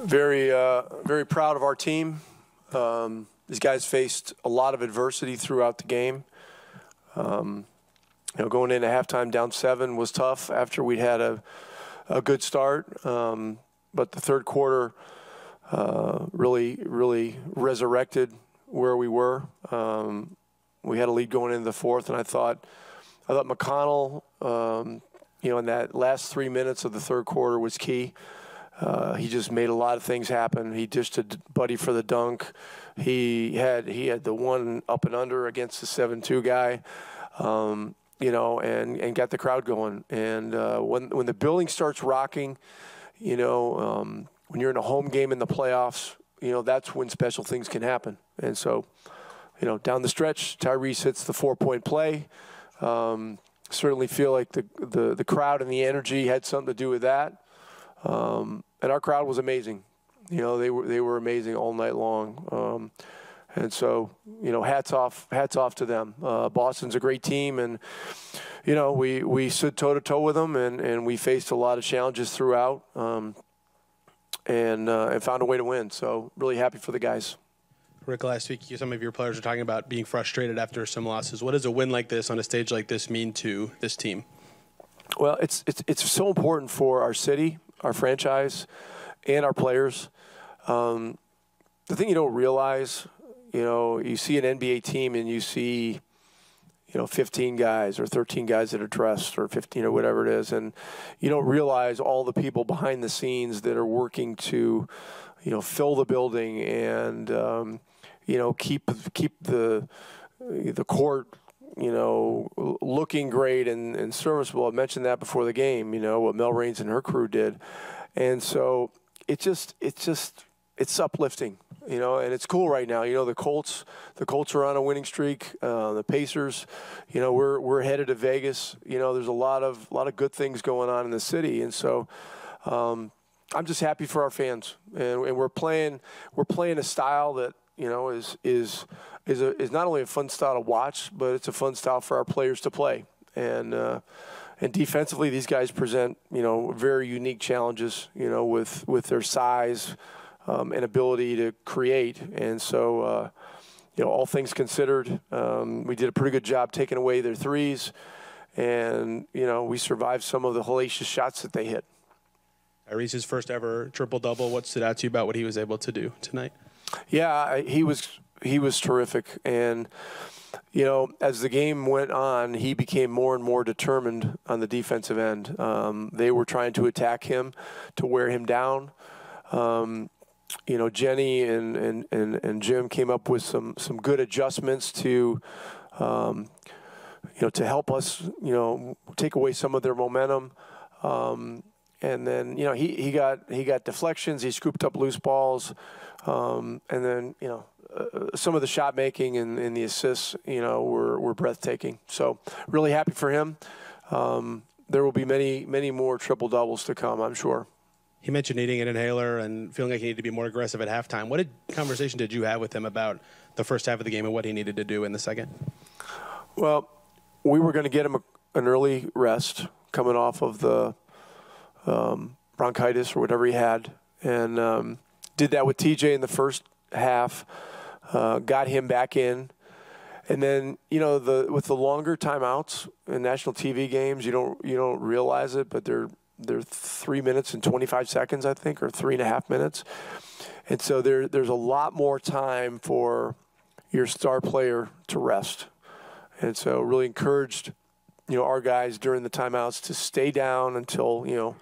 Very proud of our team. These guys faced a lot of adversity throughout the game. Going into halftime down 7 was tough after we'd had a good start. But the third quarter really resurrected where we were. We had a lead going into the fourth, and I thought McConnell, in that last 3 minutes of the third quarter was key. He just made a lot of things happen. He dished a buddy for the dunk. He had the one up and under against the 7-2 guy, and got the crowd going. And when the building starts rocking, when you're in a home game in the playoffs, that's when special things can happen. And so, down the stretch, Tyrese hits the 4-point play. Certainly feel like the crowd and the energy had something to do with that. And our crowd was amazing. They were amazing all night long. And so, hats off to them. Boston's a great team, and we stood toe to toe with them, and we faced a lot of challenges throughout, and found a way to win. So really happy for the guys. Rick, last week some of your players were talking about being frustrated after some losses. What does a win like this on a stage like this mean to this team? Well, it's so important for our city, our franchise, and our players. The thing you don't realize, you see an NBA team and you see, 15 guys or 13 guys that are dressed, or 15 or whatever it is, and you don't realize all the people behind the scenes that are working to, fill the building and, keep the court, looking great and serviceable. I mentioned that before the game, what Mel Raines and her crew did. And so it's uplifting, and it's cool right now. The Colts are on a winning streak. The Pacers, we're headed to Vegas. There's a lot of good things going on in the city. And so I'm just happy for our fans. And we're playing a style that, is not only a fun style to watch, but it's a fun style for our players to play. And defensively, these guys present, very unique challenges, with their size and ability to create. And so, all things considered, we did a pretty good job taking away their threes. And, we survived some of the hellacious shots that they hit. Tyrese's first ever triple-double. What stood out to you about what he was able to do tonight? Yeah, he was terrific. And, as the game went on, he became more and more determined on the defensive end. They were trying to attack him, to wear him down. Jenny and Jim came up with some good adjustments to help us, take away some of their momentum. And then, he got deflections. He scooped up loose balls. And then, some of the shot making and the assists, were breathtaking. So really happy for him. There will be many more triple doubles to come, I'm sure. He mentioned needing an inhaler and feeling like he needed to be more aggressive at halftime. What conversation did you have with him about the first half of the game and what he needed to do in the second? Well, we were going to get him an early rest coming off of the bronchitis or whatever he had, and did that with TJ in the first half, got him back in. And then, with the longer timeouts in national TV games, you don't realize it, but they're 3 minutes and 25 seconds, I think, or 3.5 minutes. And so there's a lot more time for your star player to rest. And so really encouraged, our guys during the timeouts to stay down until, the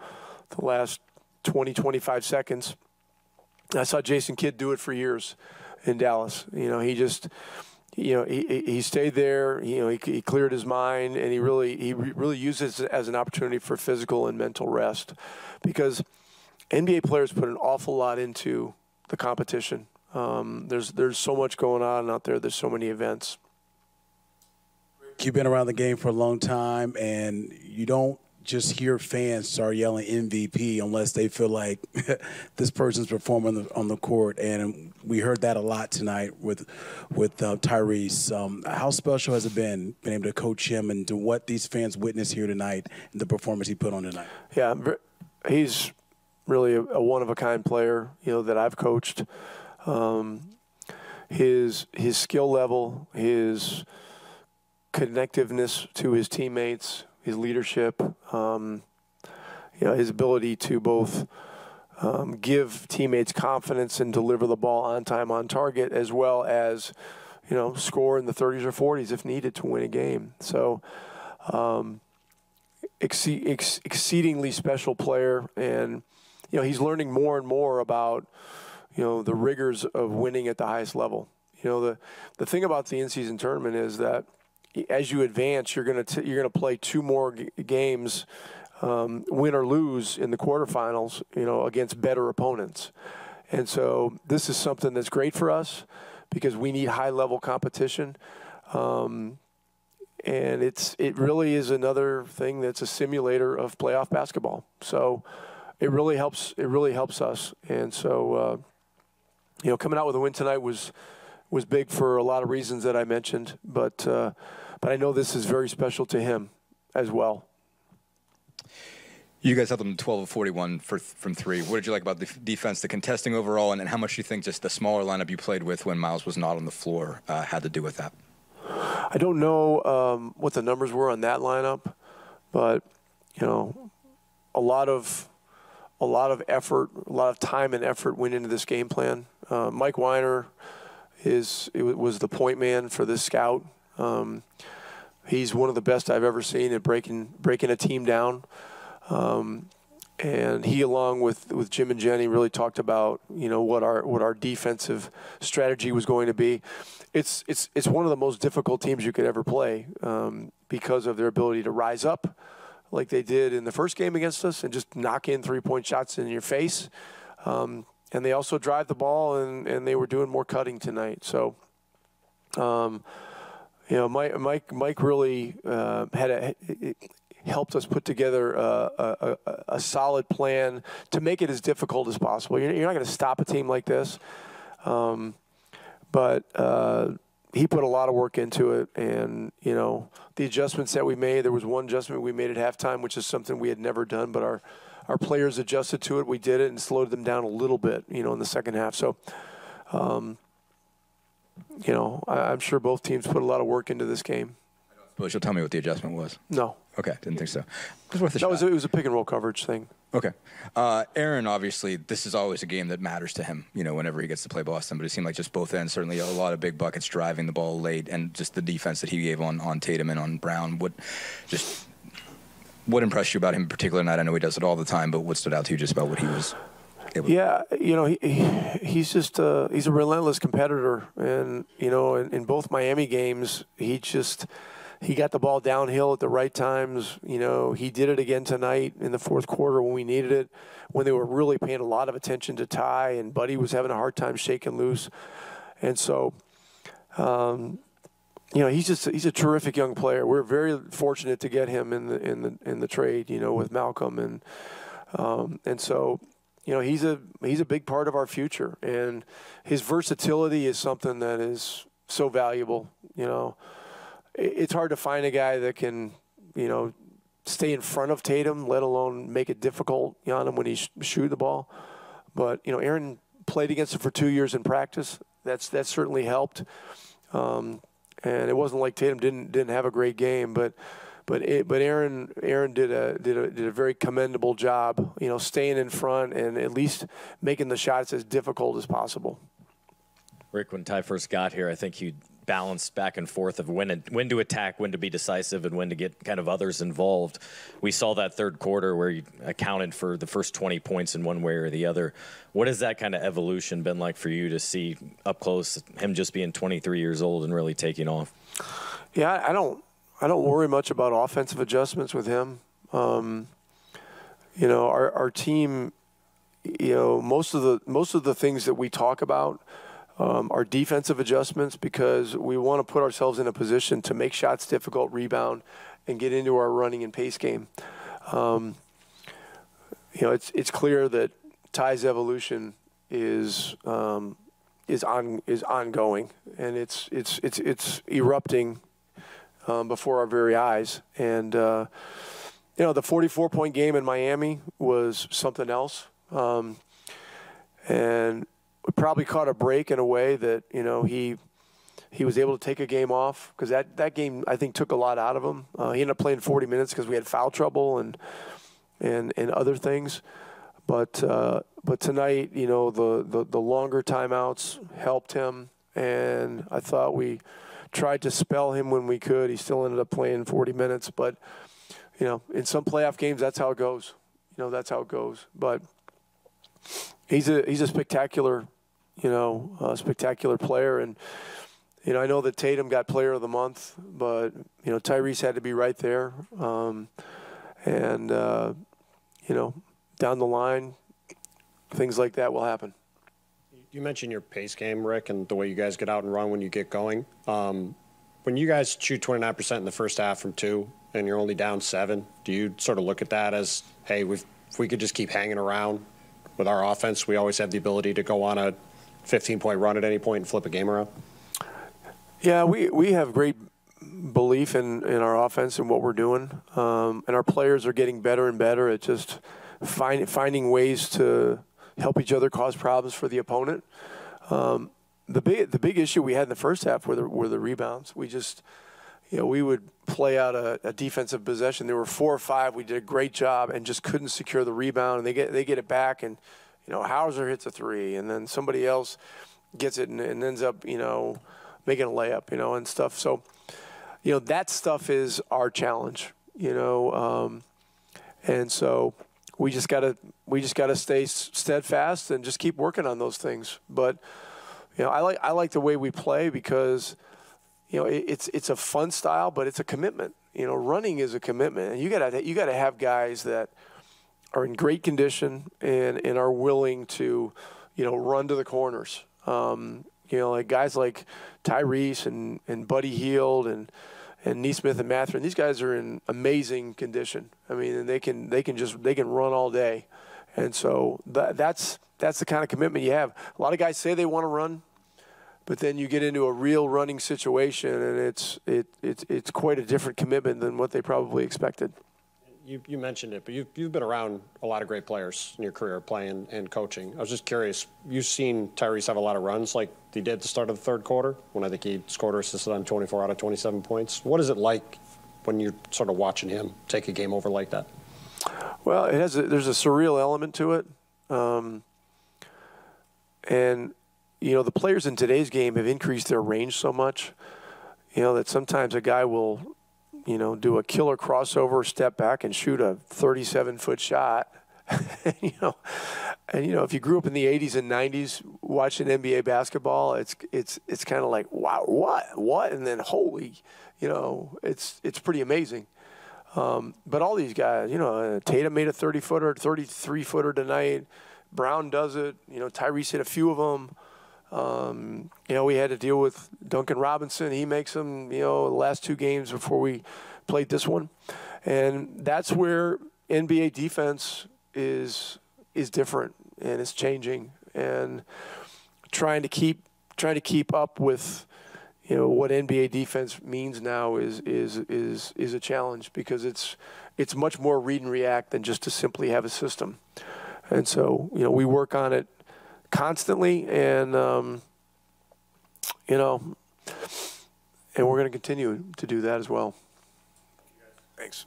last 20, 25 seconds. I saw Jason Kidd do it for years in Dallas. He just, he stayed there. He cleared his mind, and he really uses it as an opportunity for physical and mental rest, because NBA players put an awful lot into the competition. There's so much going on out there. There's so many events. You've been around the game for a long time, and you don't just hear fans start yelling MVP unless they feel like this person's performing on the court. And we heard that a lot tonight with Tyrese. How special has it been able to coach him and to what these fans witnessed here tonight and the performance he put on tonight? Yeah, he's really a one-of-a-kind player, that I've coached. His skill level, his connectiveness to his teammates, his leadership, his ability to both give teammates confidence and deliver the ball on time, on target, as well as, score in the 30s or 40s if needed to win a game. So exceedingly special player, and he's learning more and more about the rigors of winning at the highest level. The thing about the in-season tournament is that as you advance, you're gonna play 2 more games, win or lose in the quarterfinals, against better opponents. And so this is something that's great for us because we need high-level competition. And it really is another thing that's a simulator of playoff basketball. So it really helps. It really helps us. And so, coming out with a win tonight was big for a lot of reasons that I mentioned. But I know this is very special to him as well. You guys held them 12 of 41 from 3. What did you like about the defense, the contesting overall, and how much do you think just the smaller lineup you played with when Miles was not on the floor had to do with that? I don't know what the numbers were on that lineup, but a lot of effort, a lot of time and effort went into this game plan. Mike Weiner was the point man for this scout. He's one of the best I've ever seen at breaking a team down. And he, along with Jim and Jenny, really talked about what our defensive strategy was going to be. It's one of the most difficult teams you could ever play because of their ability to rise up, like they did in the first game against us, and just knock in 3-point shots in your face. And they also drive the ball, and they were doing more cutting tonight. So, Mike really helped us put together a solid plan to make it as difficult as possible. You're not going to stop a team like this, but he put a lot of work into it. And the adjustments that we made, there was one adjustment we made at halftime, which is something we had never done, but our players adjusted to it. We did it and slowed them down a little bit, in the second half. So, I'm sure both teams put a lot of work into this game. Well, you'll tell me what the adjustment was. No. Okay, didn't think so. It was it was a pick and roll coverage thing. Okay. Aaron, obviously, this is always a game that matters to him, whenever he gets to play Boston. But it seemed like just both ends, certainly a lot of big buckets driving the ball late, and just the defense that he gave on Tatum and on Brown. What impressed you about him in particular night? I know he does it all the time, but what stood out to you just about what he was able to do? Yeah, he's just he's a relentless competitor. And, in both Miami games, he got the ball downhill at the right times. He did it again tonight in the fourth quarter when we needed it, when they were really paying a lot of attention to Ty, and Buddy was having a hard time shaking loose. And so, he's a terrific young player. We're very fortunate to get him in the trade, with Malcolm, and so, he's a big part of our future, and his versatility is something that is so valuable. It's hard to find a guy that can, stay in front of Tatum, let alone make it difficult on him when he's shooting the ball. But, Aaron played against him for 2 years in practice. That certainly helped. And it wasn't like Tatum didn't have a great game, but Aaron did a very commendable job, staying in front and at least making the shots as difficult as possible. Rick, when Ty first got here, I think he balanced back and forth of when to attack, when to be decisive, and when to get kind of others involved. We saw that third quarter where he accounted for the first 20 points in one way or the other. What has that kind of evolution been like for you to see up close, him just being 23 years old and really taking off? Yeah, I don't worry much about offensive adjustments with him. Our team, most of the things that we talk about are defensive adjustments, because we want to put ourselves in a position to make shots difficult, rebound, and get into our running and pace game. It's clear that Ty's evolution is ongoing, and it's erupting before our very eyes. And the 44-point game in Miami was something else. And we probably caught a break in a way that, you know, he was able to take a game off, because that game, I think, took a lot out of him. He ended up playing 40 minutes because we had foul trouble and other things. But tonight, you know, the longer timeouts helped him, and I thought we tried to spell him when we could. He still ended up playing 40 minutes, but, you know, in some playoff games, that's how it goes. You know, that's how it goes. But he's a spectacular, you know, spectacular player. And, you know, I know that Tatum got Player of the Month, but, you know, Tyrese had to be right there. You know, down the line, things like that will happen. You mentioned your pace game, Rick, and the way you guys get out and run when you get going. When you guys shoot 29% in the first half from 2 and you're only down 7, do you sort of look at that as, hey, if we could just keep hanging around with our offense, we always have the ability to go on a 15-point run at any point and flip a game around? Yeah, we have great belief in our offense and what we're doing, and our players are getting better and better at just finding ways to help each other cause problems for the opponent. The big issue we had in the first half were the rebounds. We just, you know, we would play out a defensive possession. There were 4 or 5. We did a great job and just couldn't secure the rebound. And they get it back, and, you know, Hauser hits a 3, and then somebody else gets it and ends up, you know, making a layup, you know, and stuff. So, you know, that stuff is our challenge, you know, and so we just gotta stay steadfast and just keep working on those things. But, you know, I like the way we play, because, you know, it's a fun style, but it's a commitment. You know, running is a commitment, and you gotta have guys that are in great condition and are willing to, you know, run to the corners. You know, like guys like Tyrese and Buddy Hield and Neesmith and Mathurin. These guys are in amazing condition. I mean, and they can run all day, and so that's the kind of commitment you have. A lot of guys say they want to run, but then you get into a real running situation, and it's quite a different commitment than what they probably expected. You mentioned it, but you've been around a lot of great players in your career playing and coaching. I was just curious, you've seen Tyrese have a lot of runs like he did at the start of the third quarter, when I think he scored or assisted on 24 out of 27 points. What is it like when you're sort of watching him take a game over like that? Well, there's a surreal element to it. And, you know, the players in today's game have increased their range so much, you know, that sometimes a guy will, you know, do a killer crossover, step back, and shoot a 37-foot shot. you know, if you grew up in the 80s and 90s watching NBA basketball, it's kind of like, wow, what, and then holy, you know, it's pretty amazing. But all these guys, you know, Tatum made a 30-footer, 33-footer tonight. Brown does it. You know, Tyrese hit a few of them. You know, we had to deal with Duncan Robinson. He makes them, you know, the last 2 games before we played this one. And that's where NBA defense is different, and it's changing. And trying to keep up with, you know, what NBA defense means now is a challenge, because it's much more read and react than just to simply have a system. And so, you know, we work on it constantly, and you know, and we're going to continue to do that as well. Thanks.